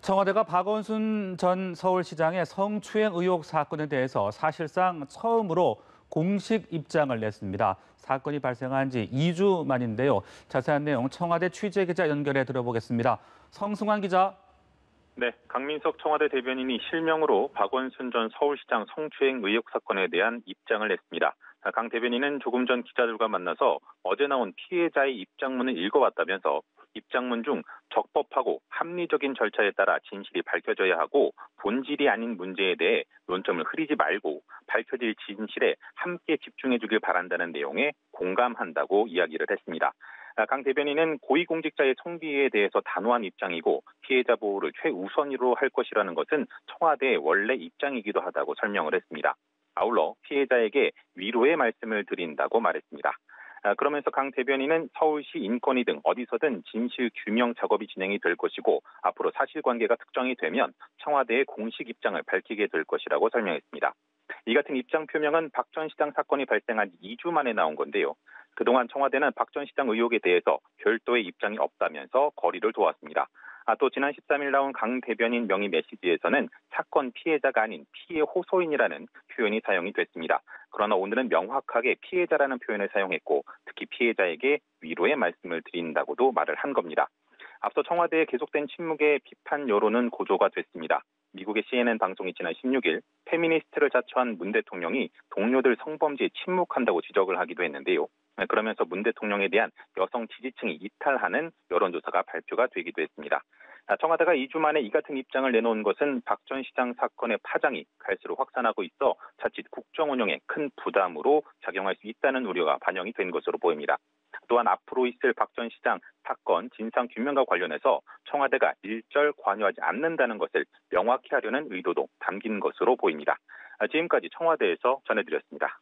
청와대가 박원순 전 서울시장의 성추행 의혹 사건에 대해서 사실상 처음으로 공식 입장을 냈습니다. 사건이 발생한 지 2주 만인데요. 자세한 내용 청와대 취재기자 연결해 들어보겠습니다. 성승환 기자. 네, 강민석 청와대 대변인이 실명으로 박원순 전 서울시장 성추행 의혹 사건에 대한 입장을 냈습니다. 강 대변인은 조금 전 기자들과 만나서 어제 나온 피해자의 입장문을 읽어봤다면서 입장문 중 적법하고 합리적인 절차에 따라 진실이 밝혀져야 하고 본질이 아닌 문제에 대해 논점을 흐리지 말고 밝혀질 진실에 함께 집중해 주길 바란다는 내용에 공감한다고 이야기를 했습니다. 강 대변인은 고위공직자의 성비에 대해서 단호한 입장이고 피해자 보호를 최우선으로 할 것이라는 것은 청와대의 원래 입장이기도 하다고 설명을 했습니다. 아울러 피해자에게 위로의 말씀을 드린다고 말했습니다. 그러면서 강 대변인은 서울시 인권위 등 어디서든 진실 규명 작업이 진행이 될 것이고 앞으로 사실관계가 특정이 되면 청와대의 공식 입장을 밝히게 될 것이라고 설명했습니다. 이 같은 입장 표명은 박 전 시장 사건이 발생한 2주 만에 나온 건데요. 그동안 청와대는 박 전 시장 의혹에 대해서 별도의 입장이 없다면서 거리를 두었습니다. 또 지난 13일 나온 강 대변인 명의 메시지에서는 사건 피해자가 아닌 피해 호소인이라는 표현이 사용이 됐습니다. 그러나 오늘은 명확하게 피해자라는 표현을 사용했고 특히 피해자에게 위로의 말씀을 드린다고도 말을 한 겁니다. 앞서 청와대의 계속된 침묵에 비판 여론은 고조가 됐습니다. 미국의 CNN 방송이 지난 16일 페미니스트를 자처한 문 대통령이 동료들 성범죄에 침묵한다고 지적을 하기도 했는데요. 그러면서 문 대통령에 대한 여성 지지층이 이탈하는 여론조사가 발표가 되기도 했습니다. 청와대가 2주 만에 이 같은 입장을 내놓은 것은 박 전 시장 사건의 파장이 갈수록 확산하고 있어 자칫 국정 운영에 큰 부담으로 작용할 수 있다는 우려가 반영이 된 것으로 보입니다. 또한 앞으로 있을 박 전 시장 사건 진상 규명과 관련해서 청와대가 일절 관여하지 않는다는 것을 명확히 하려는 의도도 담긴 것으로 보입니다. 지금까지 청와대에서 전해드렸습니다.